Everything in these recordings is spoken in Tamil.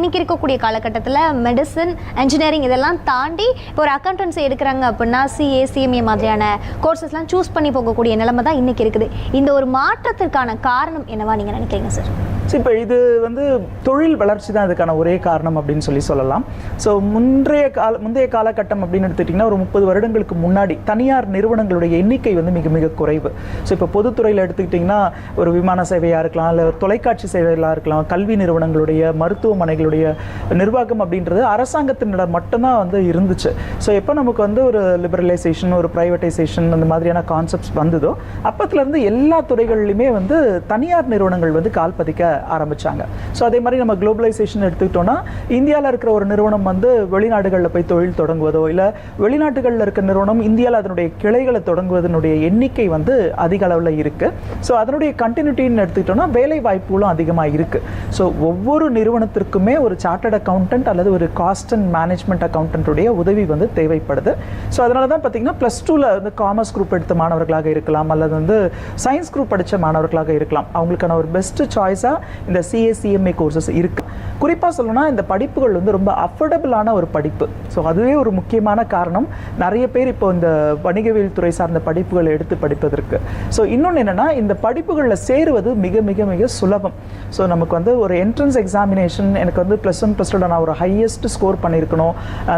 இன்றைக்கி இருக்கக்கூடிய காலகட்டத்தில் மெடிசன், என்ஜினியரிங் இதெல்லாம் தாண்டி இப்போ ஒரு அக்கௌண்டன்சி எடுக்கிறாங்க அப்படின்னா சிஏ, சிஎம்ஏ மாதிரியான கோர்சஸ்லாம் சூஸ் பண்ணி போகக்கூடிய நிலைமை தான் இன்றைக்கி இருக்குது. இந்த ஒரு மாற்றத்திற்கான காரணம் என்னவா நீங்கள் நினைக்கிறீங்க சார்? இப்போ இது தொழில் வளர்ச்சி தான் இதுக்கான ஒரே காரணம் அப்படின்னு சொல்லலாம். ஸோ முந்தைய காலகட்டம் அப்படின்னு எடுத்துட்டிங்கன்னா ஒரு 30 வருடங்களுக்கு முன்னாடி தனியார் நிறுவனங்களுடைய எண்ணிக்கை மிக மிக குறைவு. ஸோ இப்போ பொதுத்துறையில் எடுத்துக்கிட்டிங்கன்னா ஒரு விமான சேவையாக இருக்கலாம், இல்லை தொலைக்காட்சி சேவைகளாக இருக்கலாம், கல்வி நிறுவனங்களுடைய, மருத்துவமனைகளுடைய நிர்வாகம் அப்படின்றது அரசாங்கத்தினிடம் மட்டும்தான் இருந்துச்சு. ஸோ எப்போ நமக்கு ஒரு லிபரலைசேஷன், ஒரு ப்ரைவேட்டைசேஷன் அந்த மாதிரியான கான்செப்ட்ஸ் வந்ததோ அப்பத்துலேருந்து எல்லா துறைகள்லையுமே தனியார் நிறுவனங்கள் கால் பதிக்க ஆரம்பிச்சாங்க. ஸோ அதே மாதிரி நம்ம குளோபலைசேஷன் எடுத்துக்கிட்டோம்னா இந்தியாவில் இருக்கிற ஒரு நிறுவனம் வெளிநாடுகளில் போய் தொழில் தொடங்குவதோ இல்லை வெளிநாட்டுகளில் இருக்கிற நிறுவனம் இந்தியாவில் அதனுடைய கிளைகளை தொடங்குவதனுடைய எண்ணிக்கை அதிக அளவில் இருக்கு. ஸோ அதனுடைய கண்டினியூட்டின்னு எடுத்துக்கிட்டோம்னா வேலை வாய்ப்புகளும் அதிகமாக இருக்கு. ஸோ ஒவ்வொரு நிறுவனத்திற்குமே ஒரு சார்ட்டர்ட் அக்கௌண்டன்ட் அல்லது ஒரு காஸ்ட் அண்ட் மேனேஜ்மெண்ட் அக்கௌண்டன்ட்டுடைய உதவி தேவைப்படுது. ஸோ அதனால தான் பார்த்தீங்கன்னா +2ல் காமர்ஸ் குரூப் எடுத்த மாணவர்களாக இருக்கலாம் அல்லது சயின்ஸ் குரூப் படித்த மாணவர்களாக இருக்கலாம். அவங்களுக்கான ஒரு பெஸ்ட் சாய்ஸாக இந்த சிஏ, சிஎம்ஏ கோர்சஸ் இருக்கு. குறிப்பாக சொல்லணும்னா இந்த படிப்புகள் ரொம்ப அஃபோர்டபுளான ஒரு படிப்பு. ஸோ அதுவே ஒரு முக்கியமான காரணம். நிறைய பேர் இப்போ இந்த வணிகவியல் துறை சார்ந்த படிப்புகளை எடுத்து படிப்பதற்கு. ஸோ இன்னொன்று என்னென்னா இந்த படிப்புகளில் சேருவது மிக மிக மிக சுலபம். ஸோ நமக்கு ஒரு என்ட்ரன்ஸ் எக்ஸாமினேஷன் எனக்கு +1 +2 நான் ஒரு ஹையஸ்ட் ஸ்கோர் பண்ணியிருக்கணும்,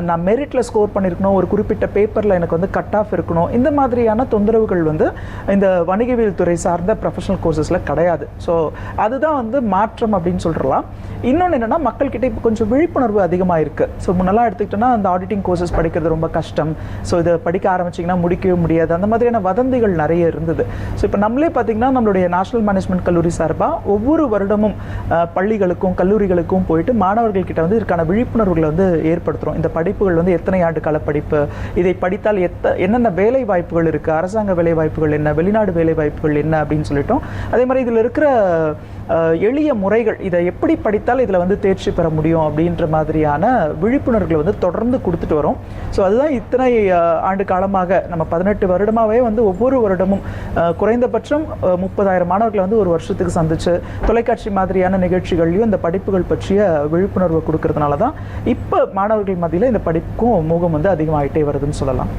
நான் மெரிட்டில் ஸ்கோர் பண்ணியிருக்கணும், ஒரு குறிப்பிட்ட பேப்பரில் எனக்கு கட் ஆஃப் இருக்கணும், இந்த மாதிரியான தொந்தரவுகள் இந்த வணிகவியல் துறை சார்ந்த ப்ரொஃபஷனல் கோர்சஸில் கிடையாது. ஸோ அதுதான் மாற்றம் அப்படின்னு சொல்றலாம். இன்னொன்று என்னன்னா மக்கள்கிட்ட இப்போ கொஞ்சம் விழிப்புணர்வு அதிகமாக இருக்கு. ஸோ முன்னெல்லாம் எடுத்துக்கிட்டோம்னா அந்த ஆடிட்டிங் கோர்சஸ் படிக்கிறது ரொம்ப கஷ்டம், ஸோ இதை படிக்க ஆரம்பிச்சிங்கன்னா முடிக்கவே முடியாது, அந்த மாதிரியான வதந்திகள் நிறைய இருந்தது. ஸோ இப்போ நம்மளே பார்த்தீங்கன்னா நம்மளுடைய நேஷனல் மேனேஜ்மெண்ட் கல்லூரி சார்பாக ஒவ்வொரு வருடமும் பள்ளிகளுக்கும் கல்லூரிகளுக்கும் போயிட்டு மாணவர்கள் கிட்ட இதற்கான விழிப்புணர்வுகளை ஏற்படுத்துகிறோம். இந்த படிப்புகள் எத்தனை ஆண்டு கால படிப்பு, இதை படித்தால் என்னென்ன வேலை வாய்ப்புகள் இருக்குது, அரசாங்க வேலை வாய்ப்புகள் என்ன, வெளிநாடு வேலை வாய்ப்புகள் என்ன அப்படின்னு சொல்லிட்டோம். அதே மாதிரி இதில் இருக்கிற எளிய முறைகள், இதை எப்படி படித்தால் இதில் தேர்ச்சி பெற முடியும் அப்படின்ற மாதிரியான விழிப்புணர்வுகளை தொடர்ந்து கொடுத்துட்டு வரோம். ஸோ அதுதான் இத்தனை ஆண்டு காலமாக நம்ம 18 வருடமாகவே ஒவ்வொரு வருடமும் குறைந்தபட்சம் 30,000 மாணவர்களை ஒரு வருஷத்துக்கு சந்திச்சு தொலைக்காட்சி மாதிரியான நிகழ்ச்சிகள்லையும் இந்த படிப்புகள் பற்றிய விழிப்புணர்வை கொடுக்கறதுனால தான் இப்போ மாணவர்கள் மத்தியில் இந்த படிப்புக்கும் மோகம் அதிகமாகிட்டே வருதுன்னு சொல்லலாம்.